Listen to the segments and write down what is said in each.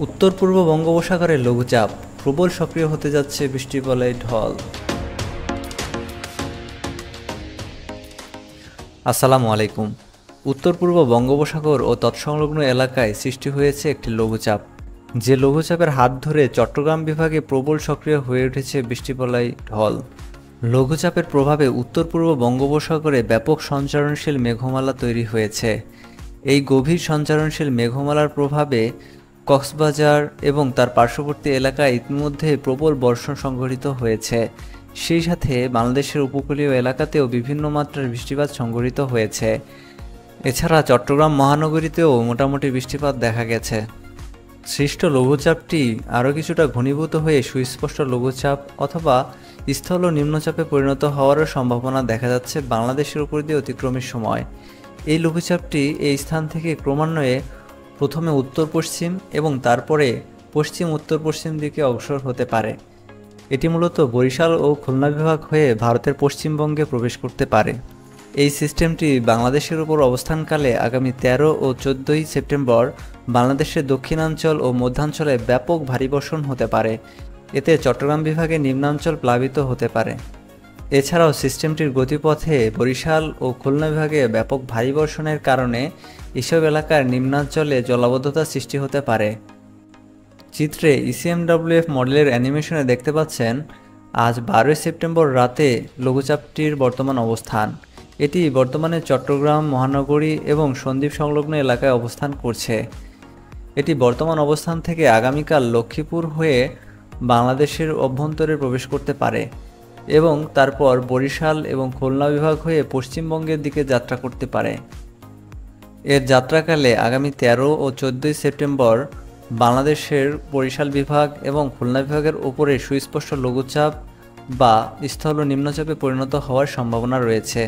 উত্তর পূর্ব বঙ্গোপসাগরে লঘুচাপ প্রবল সক্রিয় হতে যাচ্ছে বৃষ্টিবলয় ঢল। আসসালামু আলাইকুম। উত্তর পূর্ব বঙ্গোপসাগর ও তৎসংলগ্ন এলাকায় সৃষ্টি হয়েছে একটি লঘুচাপ, যে লঘুচাপের হাত ধরে চট্টগ্রাম বিভাগে প্রবল সক্রিয় হয়ে উঠেছে বৃষ্টিবলয় ঢল। লঘুচাপের প্রভাবে উত্তর পূর্ব বঙ্গোপসাগরে ব্যাপক সঞ্চারণশীল মেঘমালা তৈরি হয়েছে। এই গভীর সঞ্চারণশীল মেঘমালার প্রভাবে কক্সবাজার এবং তার পার্শ্ববর্তী এলাকায় ইতিমধ্যে প্রবল বর্ষণ সংঘটিত হয়েছে। সেই সাথে বাংলাদেশের উপকূলীয় এলাকাতেও বিভিন্ন মাত্রার বৃষ্টিপাত সংঘটিত হয়েছে। এছাড়া চট্টগ্রাম মহানগরীতেও মোটামুটি বৃষ্টিপাত দেখা গেছে। সৃষ্ট লঘুচাপটি আরও কিছুটা ঘনীভূত হয়ে সুস্পষ্ট লঘুচাপ অথবা স্থল নিম্নচাপে পরিণত হওয়ারও সম্ভাবনা দেখা যাচ্ছে বাংলাদেশের উপর দিয়ে অতিক্রমের সময়। এই লঘুচাপটি এই স্থান থেকে ক্রমান্বয়ে প্রথমে উত্তর পশ্চিম এবং তারপরে পশ্চিম উত্তর পশ্চিম দিকে অগ্রসর হতে পারে। এটি মূলত বরিশাল ও খুলনা বিভাগ হয়ে ভারতের পশ্চিমবঙ্গে প্রবেশ করতে পারে। এই সিস্টেমটি বাংলাদেশের উপর অবস্থানকালে আগামী 13 ও 14 সেপ্টেম্বর বাংলাদেশের দক্ষিণাঞ্চল ও মধ্যাঞ্চলে ব্যাপক ভারী বর্ষণ হতে পারে। এতে চট্টগ্রাম বিভাগের নিম্নাঞ্চল প্লাবিত হতে পারে। এছাড়াও সিস্টেমটির গতিপথে বরিশাল ও খুলনা বিভাগে ব্যাপক ভারী বর্ষণের কারণে এসব এলাকার নিম্নাঞ্চলে জলাবদ্ধতা সৃষ্টি হতে পারে। চিত্রে ইসিএমডব্লিউএফ মডেলের অ্যানিমেশনে দেখতে পাচ্ছেন আজ 12 সেপ্টেম্বর রাতে লঘুচাপটির বর্তমান অবস্থান। এটি বর্তমানে চট্টগ্রাম মহানগরী এবং সন্দ্বীপ সংলগ্ন এলাকায় অবস্থান করছে। এটি বর্তমান অবস্থান থেকে আগামীকাল লক্ষ্মীপুর হয়ে বাংলাদেশের অভ্যন্তরে প্রবেশ করতে পারে এবং তারপর বরিশাল এবং খুলনা বিভাগ হয়ে পশ্চিমবঙ্গের দিকে যাত্রা করতে পারে। এর যাত্রাকালে আগামী 13 ও 14 সেপ্টেম্বর বাংলাদেশের বরিশাল বিভাগ এবং খুলনা বিভাগের উপরে সুস্পষ্ট লঘুচাপ বা স্থল নিম্নচাপে পরিণত হওয়ার সম্ভাবনা রয়েছে।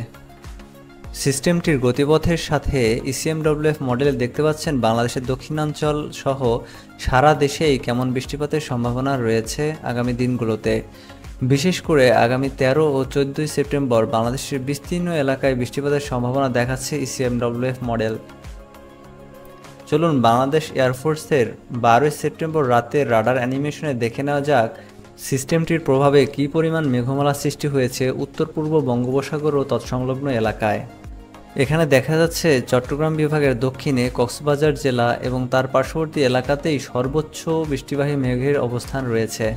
সিস্টেমটির গতিপথের সাথে ইসিএমডব্লিউএফ মডেলে দেখতে পাচ্ছেন বাংলাদেশের দক্ষিণাঞ্চল সহ সারা দেশেই কেমন বৃষ্টিপাতের সম্ভাবনা রয়েছে আগামী দিনগুলোতে। বিশেষ করে আগামী 13 ও 14 সেপ্টেম্বর বাংলাদেশের বিস্তীর্ণ এলাকায় বৃষ্টিপাতের সম্ভাবনা দেখাচ্ছে ইসিএমডব্লিউএফ মডেল। চলুন বাংলাদেশ এয়ারফোর্সের 12 সেপ্টেম্বর রাতের রাডার অ্যানিমেশনে দেখে নেওয়া যাক সিস্টেমটির প্রভাবে কী পরিমাণ মেঘমালা সৃষ্টি হয়েছে উত্তর পূর্ব বঙ্গোপসাগর ও তৎসংলগ্ন এলাকায়। এখানে দেখা যাচ্ছে চট্টগ্রাম বিভাগের দক্ষিণে কক্সবাজার জেলা এবং তার পার্শ্ববর্তী এলাকাতেই সর্বোচ্চ বৃষ্টিবাহী মেঘের অবস্থান রয়েছে।